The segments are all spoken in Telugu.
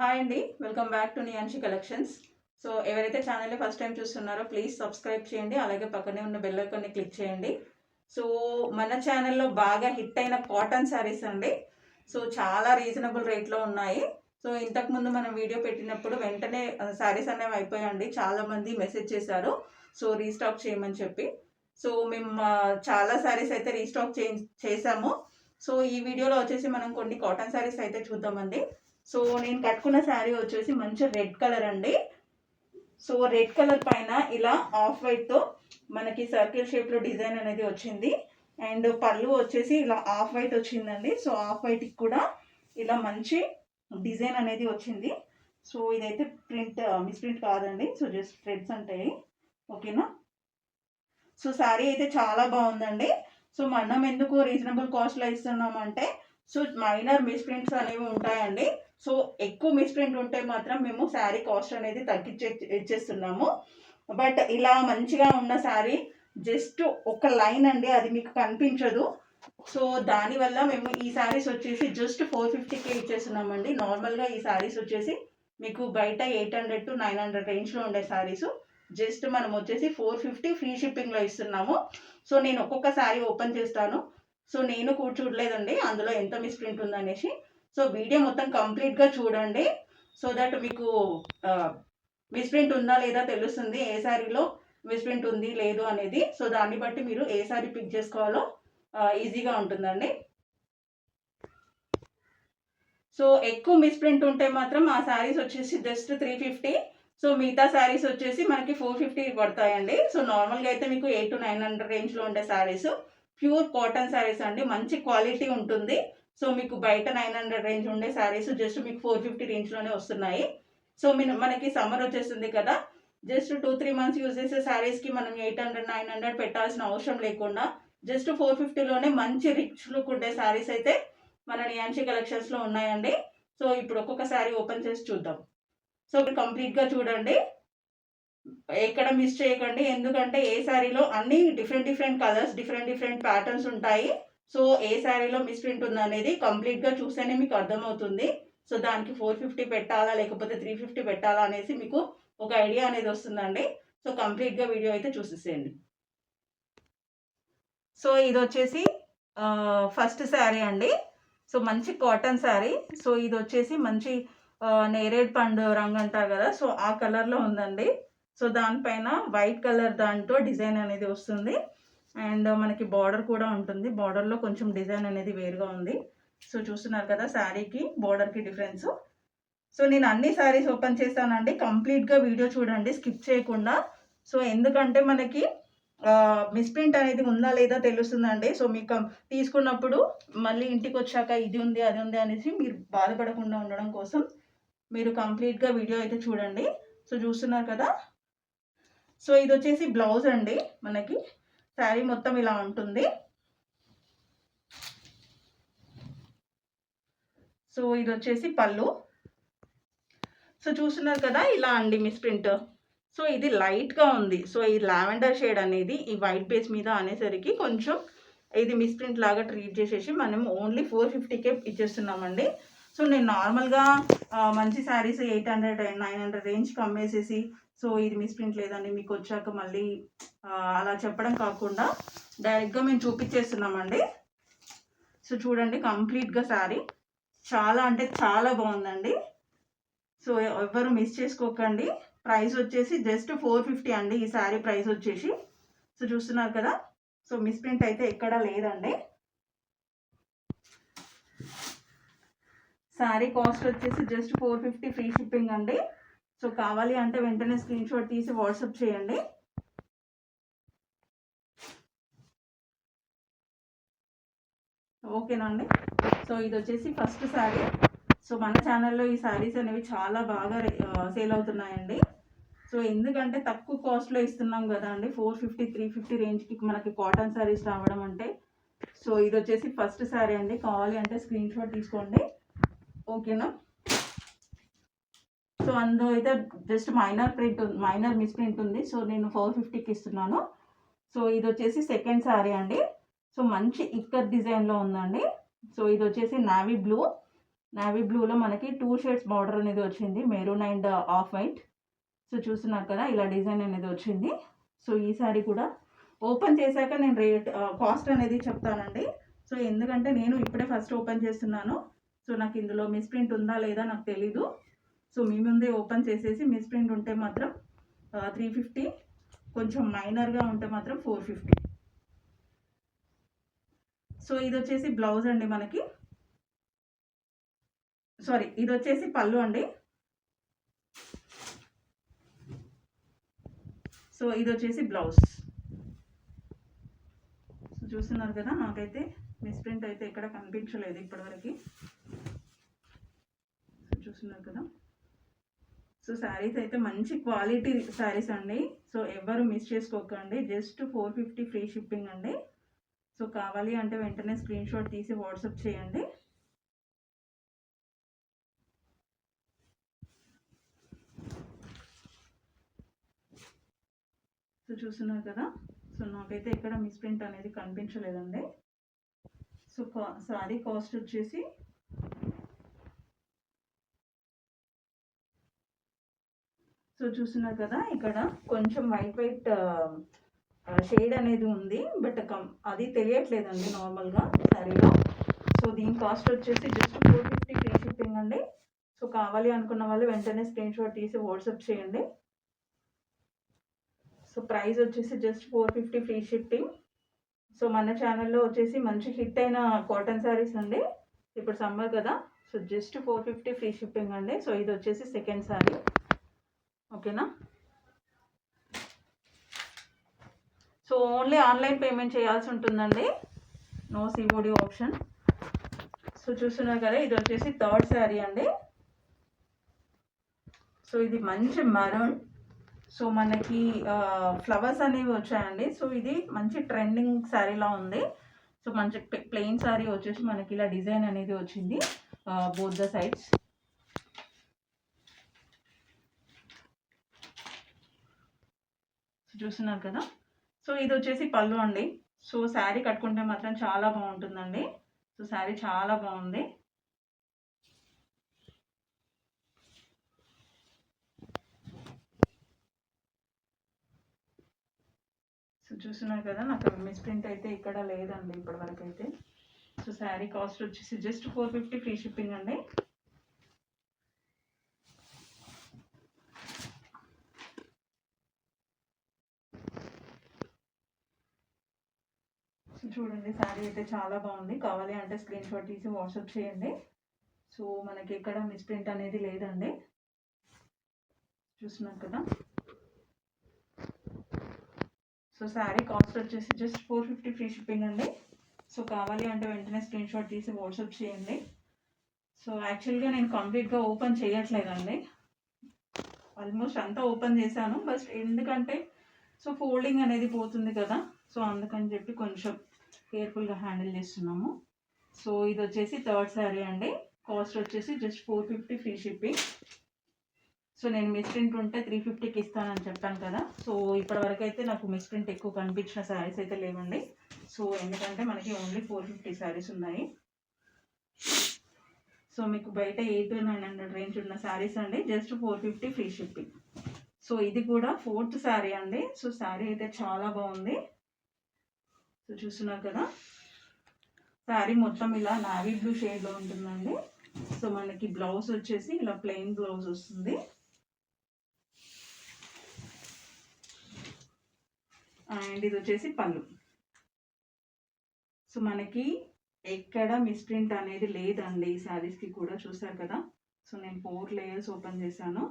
హాయ్ అండి, welcome back to Niyanshi collections. So ఎవరైతే ఛానల్ని ఫస్ట్ టైం చూస్తున్నారో ప్లీజ్ సబ్స్క్రైబ్ చేయండి, అలాగే పక్కనే ఉన్న బెల్ ఐకాన్ని క్లిక్ చేయండి. సో మన ఛానల్లో బాగా హిట్ అయిన కాటన్ శారీస్ అండి. సో చాలా రీజనబుల్ రేట్లో ఉన్నాయి. సో ఇంతకుముందు మనం వీడియో పెట్టినప్పుడు వెంటనే శారీస్ అనేవి అయిపోయాయండి. చాలామంది మెసేజ్ చేశారు సో రీస్టాక్ చేయమని చెప్పి. సో మేము చాలా శారీస్ అయితే రీస్టాక్ చేసాము. సో ఈ వీడియోలో వచ్చేసి మనం కొన్ని కాటన్ శారీస్ అయితే చూద్దామండి. సో నేను కట్టుకున్న శారీ వచ్చేసి మంచి రెడ్ కలర్ అండి. సో రెడ్ కలర్ పైన ఇలా ఆఫ్ వైట్తో మనకి సర్కిల్ షేప్లో డిజైన్ అనేది వచ్చింది. అండ్ పళ్ళు వచ్చేసి ఇలా ఆఫ్ వైట్ వచ్చిందండి. సో ఆఫ్ వైట్కి కూడా ఇలా మంచి డిజైన్ అనేది వచ్చింది. సో ఇదైతే ప్రింట్ మిస్ప్రింట్ కాదండి. సో జస్ట్ థ్రెడ్స్ ఉంటాయి. ఓకేనా. సో శారీ అయితే చాలా బాగుందండి. సో మనం ఎందుకు రీజనబుల్ కాస్ట్లో ఇస్తున్నామంటే సో మైనర్ మిస్ప్రింట్స్ అనేవి ఉంటాయండి. సో ఎక్కువ మిస్ప్రింట్ ఉంటే మాత్రం మేము శారీ కాస్ట్ అనేది ఇచ్చేస్తున్నాము. బట్ ఇలా మంచిగా ఉన్న శారీ జస్ట్ ఒక లైన్ అండి, అది మీకు కనిపించదు. సో దానివల్ల మేము ఈ శారీస్ వచ్చేసి జస్ట్ 450కే ఇచ్చేస్తున్నామండి. నార్మల్గా ఈ శారీస్ వచ్చేసి మీకు బయట 800 to 900 రేంజ్లో ఉండే శారీస్ జస్ట్ మనం వచ్చేసి 450 ఫ్రీ షిప్పింగ్లో ఇస్తున్నాము. సో నేను ఒక్కొక్క శారీ ఓపెన్ చేస్తాను. సో నేను కూడా చూడలేదండి అందులో ఎంత మిస్ప్రింట్ ఉందనేసి. సో వీడియో మొత్తం కంప్లీట్గా చూడండి. సో దట్ మీకు మిస్ప్రింట్ ఉందా లేదా తెలుస్తుంది, ఏ శారీలో మిస్ప్రింట్ ఉంది లేదు అనేది. సో దాన్ని బట్టి మీరు ఏ శారీ పిక్ చేసుకోవాలో ఈజీగా ఉంటుందండి. సో ఎక్కువ మిస్ప్రింట్ ఉంటే మాత్రం ఆ శారీస్ వచ్చేసి జస్ట్ 350. సో మిగతా శారీస్ వచ్చేసి మనకి 450 పడతాయండి. సో నార్మల్గా అయితే మీకు 800 to 900 రేంజ్లో ఉండే శారీస్ ప్యూర్ కాటన్ శారీస్ అండి, మంచి క్వాలిటీ ఉంటుంది. సో మీకు బయట 900 రేంజ్ ఉండే శారీస్ జస్ట్ మీకు 450 రేంజ్లోనే వస్తున్నాయి. సో మనకి సమ్మర్ వచ్చేస్తుంది కదా, జస్ట్ 2-3 మంత్స్ యూజ్ చేసే శారీస్కి మనం 800-900 పెట్టాల్సిన అవసరం లేకుండా జస్ట్ 450లోనే మంచి రిచ్ లుక్ ఉండే శారీస్ అయితే మన నియాన్షి కలెక్షన్స్లో ఉన్నాయండి. సో ఇప్పుడు ఒక్కొక్క శారీ ఓపెన్ చేసి చూద్దాం. సో ఇప్పుడు కంప్లీట్గా చూడండి, ఎక్కడ మిస్ చేయకండి. ఎందుకంటే ఏ శారీలో అన్ని డిఫరెంట్ కలర్స్, డిఫరెంట్ ప్యాటర్న్స్ ఉంటాయి. సో ఏ శారీలో మిస్ప్రింట్ ఉందనేది కంప్లీట్గా చూస్తేనే మీకు అర్థమవుతుంది. సో దానికి 450 పెట్టాలా లేకపోతే 350 పెట్టాలా అనేసి మీకు ఒక ఐడియా అనేది వస్తుందండి. సో కంప్లీట్గా వీడియో అయితే చూసేసేయండి. సో ఇది వచ్చేసి ఫస్ట్ శారీ అండి. సో మంచి కాటన్ శారీ. సో ఇది వచ్చేసి మంచి నేరేడ్ పండు రంగు అంటారు కదా, సో ఆ కలర్లో ఉందండి. సో దానిపైన వైట్ కలర్ దాంట్లో డిజైన్ అనేది వస్తుంది. అండ్ మనకి బార్డర్ కూడా ఉంటుంది. బార్డర్లో కొంచెం డిజైన్ అనేది వేరుగా ఉంది. సో చూస్తున్నారు కదా శారీకి బార్డర్కి డిఫరెన్స్. సో నేను అన్ని శారీస్ ఓపెన్ చేస్తానండి, కంప్లీట్గా వీడియో చూడండి స్కిప్ చేయకుండా. సో ఎందుకంటే మనకి మిస్ప్రింట్ అనేది ఉందా లేదా తెలుస్తుందండి. సో మీకు తీసుకున్నప్పుడు మళ్ళీ ఇంటికి వచ్చాక ఇది ఉంది అది ఉంది అనేసి మీరు బాధపడకుండా ఉండడం కోసం మీరు కంప్లీట్గా వీడియో అయితే చూడండి. సో చూస్తున్నారు కదా. సో ఇది వచ్చేసి బ్లౌజ్ అండి. మనకి శారీ మొత్తం ఇలా ఉంటుంది. సో ఇది వచ్చేసి పళ్ళు. సో చూస్తున్నారు కదా ఇలా అండి మిస్ప్రింట్. సో ఇది లైట్గా ఉంది. సో ఈ లావెండర్ షేడ్ అనేది ఈ వైట్ బేస్ మీద అనేసరికి కొంచెం ఇది మిస్ప్రింట్ లాగా ట్రీట్ చేసేసి మనం ఓన్లీ 450కే ఇచ్చేస్తున్నామండి. సో నేను నార్మల్గా మంచి శారీస్ 800-900 రేంజ్కి అమ్మేసేసి సో ఇది మిస్ప్రింట్ లేదండి మీకు వచ్చాక మళ్ళీ అలా చెప్పడం కాకుండా డైరెక్ట్గా మేము చూపించేస్తున్నామండి. సో చూడండి కంప్లీట్గా శారీ చాలా అంటే చాలా బాగుందండి. సో ఎవరు మిస్ చేసుకోకండి. ప్రైస్ వచ్చేసి జస్ట్ 450 అండి ఈ శారీ ప్రైస్ వచ్చేసి. సో చూస్తున్నారు కదా. సో మిస్ప్రింట్ అయితే ఎక్కడా లేదండి. శారీ కాస్ట్ వచ్చేసి జస్ట్ 450 ఫ్రీ షిప్పింగ్ అండి. సో కావాలి అంటే వెంటనే స్క్రీన్ షాట్ తీసి వాట్సాప్ చేయండి. ఓకేనా అండి. సో ఇది వచ్చేసి ఫస్ట్ శారీ. సో మన ఛానల్లో ఈ శారీస్ అనేవి చాలా బాగా సేల్ అవుతున్నాయండి. సో ఎందుకంటే తక్కువ కాస్ట్లో ఇస్తున్నాం కదా అండి, 450-350 రేంజ్కి మనకి కాటన్ శారీస్ రావడం అంటే. సో ఇది వచ్చేసి ఫస్ట్ శారీ అండి, కావాలి అంటే స్క్రీన్ షాట్ తీసుకోండి. ఓకేనా. సో అందులో అయితే జస్ట్ మైనర్ మిస్ప్రింట్ ఉంది. సో నేను 450కి ఇస్తున్నాను. సో ఇది వచ్చేసి సెకండ్ శారీ అండి. సో మంచి ఇక్కత్ డిజైన్లో ఉందండి. సో ఇది వచ్చేసి నావీ బ్లూ. నావీ బ్లూలో మనకి 2 షేడ్స్ బార్డర్ అనేది వచ్చింది, maroon and off white. So చూస్తున్నారు కదా, ఇలా డిజైన్ అనేది వచ్చింది. సో ఈ సారీ కూడా ఓపెన్ చేశాక నేను కాస్ట్ అనేది చెప్తానండి. సో ఎందుకంటే నేను ఇప్పుడే ఫస్ట్ ఓపెన్ చేస్తున్నాను. సో నాకు ఇందులో మిస్ప్రింట్ ఉందా లేదా నాకు తెలీదు. సో మీ ముందే ఓపెన్ చేసేసి మిస్ప్రింట్ ఉంటే మాత్రం 350, కొంచెం మైనర్గా ఉంటే మాత్రం 450. సో ఇది వచ్చేసి బ్లౌజ్ అండి మనకి, సారీ ఇది వచ్చేసి పళ్ళు అండి. సో ఇది వచ్చేసి బ్లౌజ్. సో చూస్తున్నారు కదా, నాకైతే మిస్ప్రింట్ అయితే ఎక్కడ కనిపించలేదు ఇప్పటివరకు. సో చూస్తున్నారు కదా. సో శారీస్ అయితే మంచి క్వాలిటీ శారీస్ అండి. సో ఎవరు మిస్ చేసుకోకండి. జస్ట్ 450 ఫ్రీ షిప్పింగ్ అండి. సో కావాలి అంటే వెంటనే స్క్రీన్ షాట్ తీసి వాట్సాప్ చేయండి. సో చూస్తున్నారు కదా. సో నాకైతే ఎక్కడ మిస్ప్రింట్ అనేది కనిపించలేదండి. సో శారీ కాస్ట్ వచ్చేసి సో చూస్తున్నారు కదా, ఇక్కడ కొంచెం వైట్ షేడ్ అనేది ఉంది, బట్ అది తెలియట్లేదండి నార్మల్గా శారీలో. సో దీని కాస్ట్ వచ్చేసి జస్ట్ 450 ఫ్రీ షిప్పింగ్ అండి. సో కావాలి అనుకున్న వాళ్ళు వెంటనే స్క్రీన్ షాట్ తీసి వాట్సాప్ చేయండి. సో ప్రైస్ వచ్చేసి జస్ట్ 450 ఫ్రీ షిప్పింగ్. సో మన ఛానల్లో వచ్చేసి మంచి హిట్ అయిన కాటన్ శారీస్ అండి. ఇప్పుడు సమ్మర్ కదా, సో జస్ట్ 450 ఫ్రీ షిప్పింగ్ అండి. సో ఇది వచ్చేసి సెకండ్ శారీ, ఓకేనా. సో ఓన్లీ ఆన్లైన్ పేమెంట్ చేయాల్సి ఉంటుందండి, నో సిఓడి ఆప్షన్. సో చూస్తున్నారు కదా, ఇది వచ్చేసి థర్డ్ శారీ అండి. సో ఇది మంచి మరూన్. సో మనకి ఫ్లవర్స్ అనేవి వచ్చాయండి. సో ఇది మంచి ట్రెండింగ్ శారీలా ఉంది. సో మంచి ప్లెయిన్ శారీ వచ్చేసి మనకి ఇలా డిజైన్ అనేది వచ్చింది బోత్ ద సైడ్స్. చూస్తున్నారు కదా. సో ఇది వచ్చేసి పళ్ళు అండి. సో శారీ కట్టుకుంటే మాత్రం చాలా బాగుంటుందండి. సో శారీ చాలా బాగుంది. సో చూస్తున్నారు కదా, నాకు మిస్ప్రింట్ అయితే ఇక్కడ లేదండి ఇప్పటివరకు అయితే. సో శారీ కాస్ట్ వచ్చేసి జస్ట్ 450 ఫ్రీ షిప్పింగ్ అండి. సో చూడండి, శారీ అయితే చాలా బాగుంది. కావాలి అంటే స్క్రీన్ షాట్ తీసి వాట్సాప్ చేయండి. సో మనకి ఎక్కడ మిస్ప్రింట్ అనేది లేదండి. చూస్తున్నారు కదా. సో శారీ కాస్ట్ వచ్చేసి జస్ట్ 450 ఫ్రీ షిప్పింగ్ అండి. సో కావాలి అంటే వెంటనే స్క్రీన్ షాట్ తీసి వాట్సాప్ చేయండి. సో యాక్చువల్గా నేను కంప్లీట్గా ఓపెన్ చేయట్లేదండి, ఆల్మోస్ట్ అంతా ఓపెన్ చేశాను. బట్ ఎందుకంటే సో ఫోల్డింగ్ అనేది పోతుంది కదా, సో అందుకని చెప్పి కొంచెం కేర్ఫుల్గా హ్యాండిల్ చేస్తున్నాము. సో ఇది వచ్చేసి థర్డ్ శారీ అండి. కాస్ట్ వచ్చేసి జస్ట్ 450 ఫ్రీ షిప్పింగ్. సో నేను మిస్ప్రింట్ ఉంటే 350కి ఇస్తానని చెప్పాను కదా. సో ఇప్పటివరకు అయితే నాకు మిస్ప్రింట్ ఎక్కువ కనిపించిన శారీస్ అయితే లేవండి. సో ఎందుకంటే మనకి ఓన్లీ 450 శారీస్ ఉన్నాయి. సో మీకు బయట 800-900 రేంజ్ ఉన్న శారీస్ అండి, జస్ట్ 450 ఫ్రీ షిప్పింగ్. సో ఇది కూడా ఫోర్త్ శారీ అండి. సో శారీ అయితే చాలా బాగుంది. సో చూస్తున్నారు కదా, శారీ మొత్తం ఇలా నావీ బ్లూ షేడ్లో ఉంటుందండి. సో మనకి బ్లౌజ్ వచ్చేసి ఇలా ప్లెయిన్ బ్లౌజ్ వస్తుంది. అండ్ ఇది వచ్చేసి పళ్ళు. సో మనకి ఎక్కడ మిస్ప్రింట్ అనేది లేదండి ఈ శారీస్కి కూడా. చూసారు కదా. సో నేను 4 లేయర్స్ ఓపెన్ చేశాను.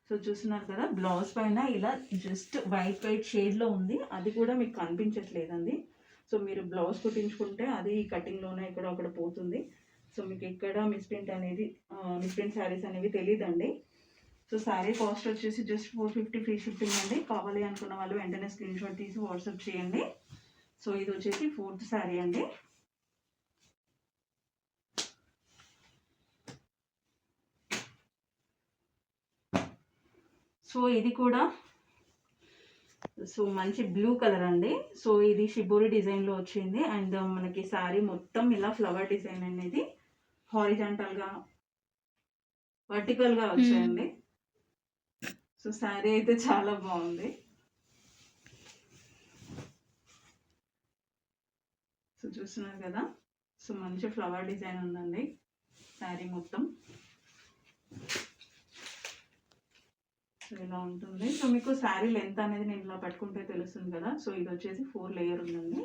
సో చూస్తున్నారు కదా, బ్లౌజ్ పైన ఇలా జస్ట్ వైట్ షేడ్లో ఉంది, అది కూడా మీకు కనిపించట్లేదండి. సో మీరు బ్లౌజ్ కుట్టించుకుంటే అది కటింగ్లోనే ఇక్కడ అక్కడ పోతుంది. సో మీకు ఎక్కడ మిస్ప్రింట్ శారీస్ అనేవి తెలియదండి. సో శారీ కాస్ట్ వచ్చేసి జస్ట్ 450 ఫ్రీ షిప్పింగ్ అండి. కావాలి అనుకున్న వాళ్ళు వెంటనే స్క్రీన్ షాట్ తీసి వాట్సాప్ చేయండి. సో ఇది వచ్చేసి ఫోర్త్ శారీ అండి. సో ఇది కూడా సో మంచి బ్లూ కలర్ అండి. సో ఇది షిబోరి డిజైన్లో వచ్చింది. అండ్ మనకి శారీ మొత్తం ఇలా ఫ్లవర్ డిజైన్ అనేది హారిజాంటల్గా వర్టికల్గా వచ్చాయండి. సో శారీ అయితే చాలా బాగుంది. సో చూస్తున్నారు కదా, సో మంచి ఫ్లవర్ డిజైన్ ఉందండి శారీ మొత్తం. సో ఇలా ఉంటుంది. సో మీకు శారీ లెంత్ అనేది నేను ఇలా పట్టుకుంటే తెలుస్తుంది కదా. సో ఇది వచ్చేసి 4 లేయర్ ఉందండి.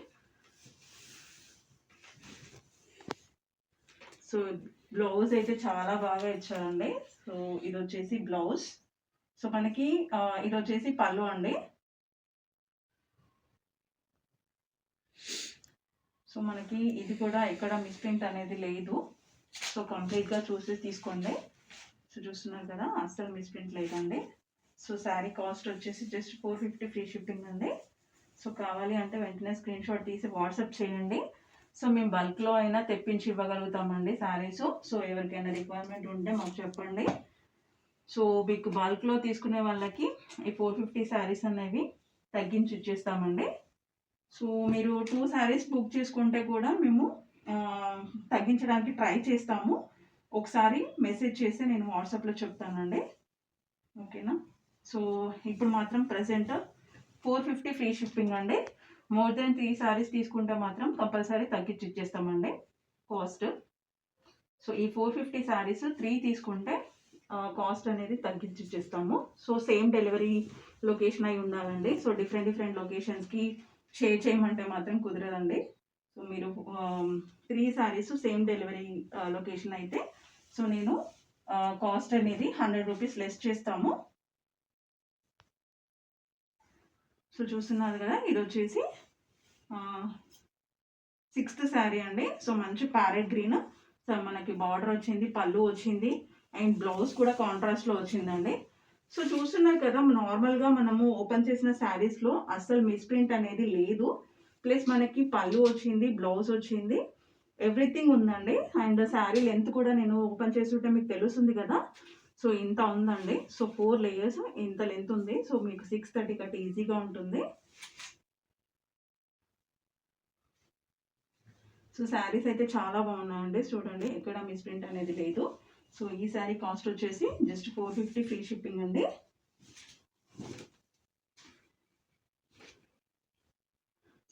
సో బ్లౌజ్ అయితే చాలా బాగా ఇచ్చారండి. సో ఇది వచ్చేసి బ్లౌజ్. సో మనకి ఇది వచ్చేసి పళ్ళు అండి. సో మనకి ఇది కూడా ఎక్కడ మిస్ప్రింట్ అనేది లేదు. సో కంప్లీట్గా చూసి తీసుకోండి. సో చూస్తున్నారు కదా, అస్సలు మిస్ప్రింట్ లేదండి. సో శారీ కాస్ట్ వచ్చేసి జస్ట్ 450 ఫ్రీ షిప్పింగ్ అండి. సో కావాలి అంటే వెంటనే స్క్రీన్ షాట్ తీసి వాట్సాప్ చేయండి. సో మేము బల్క్లో అయినా తెప్పించి ఇవ్వగలుగుతామండి శారీస్. సో ఎవరికైనా రిక్వైర్మెంట్ ఉంటే మాకు చెప్పండి. సో మీకు బల్క్లో తీసుకునే వాళ్ళకి ఈ 450 శారీస్ అనేవి తగ్గించి ఇచ్చేస్తామండి. సో మీరు 2 శారీస్ బుక్ చేసుకుంటే కూడా మేము తగ్గించడానికి ట్రై చేస్తాము. ఒకసారి మెసేజ్ చేసి నేను వాట్సాప్లో చెప్తానండి. ఓకేనా. సో ఇప్పుడు మాత్రం ప్రజెంట్ 450 ఫ్రీ షిప్పింగ్ అండి. మోర్ దెన్ 3 శారీస్ తీసుకుంటే మాత్రం కంపల్సరీ తగ్గించి ఇచ్చేస్తామండి కాస్ట్. సో ఈ 450 శారీస్ 3 తీసుకుంటే కాస్ట్ అనేది తగ్గించి ఇచ్చేస్తాము. సో సేమ్ డెలివరీ లొకేషన్ అయి ఉండాలండి. సో డిఫరెంట్ లొకేషన్స్కి షేర్ చేయమంటే మాత్రం కుదరదండి. సో మీరు 3 శారీస్ సేమ్ డెలివరీ లొకేషన్ అయితే సో నేను కాస్ట్ అనేది 100 రూపీస్ లెస్ చేస్తాము. సో చూస్తున్నారు కదా, ఇది వచ్చేసి 6th శారీ అండి. సో మంచి ప్యారెట్ గ్రీన్. సో మనకి బార్డర్ వచ్చింది, పళ్ళు వచ్చింది, అండ్ బ్లౌజ్ కూడా కాంట్రాస్ట్లో వచ్చిందండి. సో చూస్తున్నారు కదా, నార్మల్గా మనము ఓపెన్ చేసిన శారీస్లో అస్సలు మిస్ప్రింట్ అనేది లేదు. ప్లస్ మనకి పళ్ళు వచ్చింది, బ్లౌజ్ వచ్చింది, ఎవ్రీథింగ్ ఉందండి. అండ్ శారీ లెంత్ కూడా నేను ఓపెన్ చేస్తుంటే మీకు తెలుస్తుంది కదా. సో ఇంత ఉందండి. సో 4 లేయర్స్ ఇంత లెంత్ ఉంది. సో మీకు 630 కట్ ఈజీగా ఉంటుంది. సో శారీస్ అయితే చాలా బాగున్నాయండి. చూడండి, ఎక్కడ మిస్ప్రింట్ అనేది లేదు. సో ఈ శారీ కాస్ట్ వచ్చేసి జస్ట్ 450 ఫ్రీ షిప్పింగ్ అండి.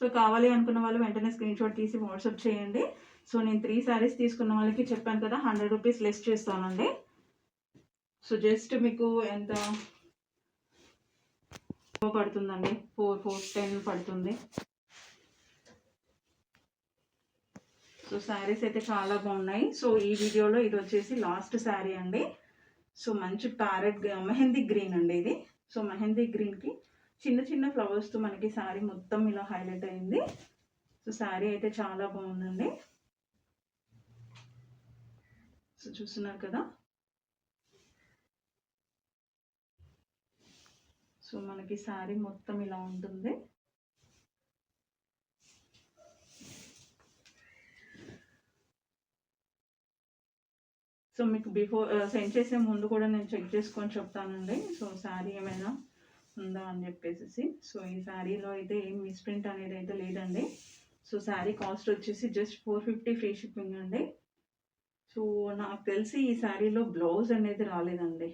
సో కావాలి అనుకున్న వాళ్ళు వెంటనే స్క్రీన్ షాట్ తీసి వాట్సాప్ చేయండి. సో నేను 3 శారీస్ తీసుకున్న వాళ్ళకి చెప్పాను కదా 100 రూపీస్ లెస్ చేస్తానండి. సో జస్ట్ మీకు ఎంత పడుతుందండి, 410 పడుతుంది. సో శారీస్ అయితే చాలా బాగున్నాయి. సో ఈ వీడియోలో ఇది వచ్చేసి లాస్ట్ శారీ అండి. సో మంచి ప్యారెట్ మెహందీ గ్రీన్ అండి ఇది. సో మెహందీ గ్రీన్కి చిన్న ఫ్లవర్స్తో మనకి శారీ మొత్తం ఇలా హైలైట్ అయింది. సో శారీ అయితే చాలా బాగుందండి. సో చూస్తున్నారు కదా. సో మనకి శారీ మొత్తం ఇలా ఉంటుంది. సో మీకు బిఫోర్ సెండ్ చేసే ముందు కూడా నేను చెక్ చేసుకొని చెప్తానండి. సో శారీ ఏమైనా ఉందా అని చెప్పేసి. సో ఈ శారీలో అయితే ఏం మిస్ప్రింట్ అనేది అయితే లేదండి. సో శారీ కాస్ట్ వచ్చేసి జస్ట్ 450 ఫ్రీ షిప్పింగ్ అండి. సో నాకు తెలిసి ఈ శారీలో బ్లౌజ్ అనేది రాలేదండి.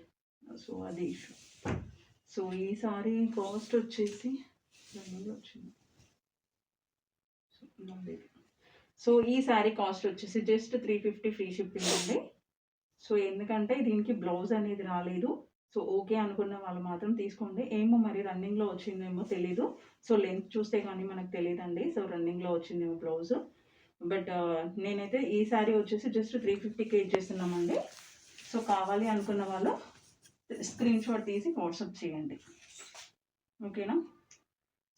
సో అది ఇష్యూ. సో ఈ శారీ కాస్ట్ వచ్చేసి వచ్చింది. సో ఈ శారీ కాస్ట్ వచ్చేసి జస్ట్ 350 ఫ్రీ షిప్పింగ్ అండి. సో ఎందుకంటే దీనికి బ్లౌజ్ అనేది రాలేదు. సో ఓకే అనుకున్న వాళ్ళు మాత్రం తీసుకోండి. ఏమో మరి రన్నింగ్లో వచ్చిందేమో తెలీదు. సో లెంత్ చూస్తే కానీ మనకు తెలియదండి. సో రన్నింగ్లో వచ్చిందేమో బ్లౌజ్. బట్ నేనైతే ఈ శారీ వచ్చేసి జస్ట్ 350కి ఇచ్చేస్తున్నామండి. సో కావాలి అనుకున్న వాళ్ళు స్క్రీన్ షాట్ తీసి వాట్సాప్ చేయండి. ఓకేనా.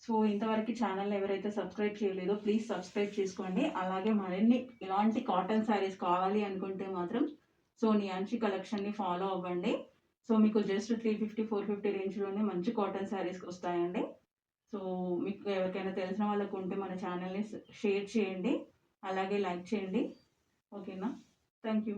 సో ఇంతవరకు ఛానల్ ఎవరైతే సబ్స్క్రైబ్ చేయలేదో ప్లీజ్ సబ్స్క్రైబ్ చేసుకోండి. అలాగే మరిన్ని ఇలాంటి కాటన్ శారీస్ కావాలి అనుకుంటే మాత్రం సో నియాన్షి కలెక్షన్ని ఫాలో అవ్వండి. సో మీకు జస్ట్ 350 450 రేంజ్లోనే మంచి కాటన్ శారీస్ వస్తాయండి. సో మీకు ఎవరికైనా తెలిసిన వాళ్ళకు ఉంటే మన ఛానల్ని షేర్ చేయండి, అలాగే లైక్ చేయండి. ఓకేనా. Thank you.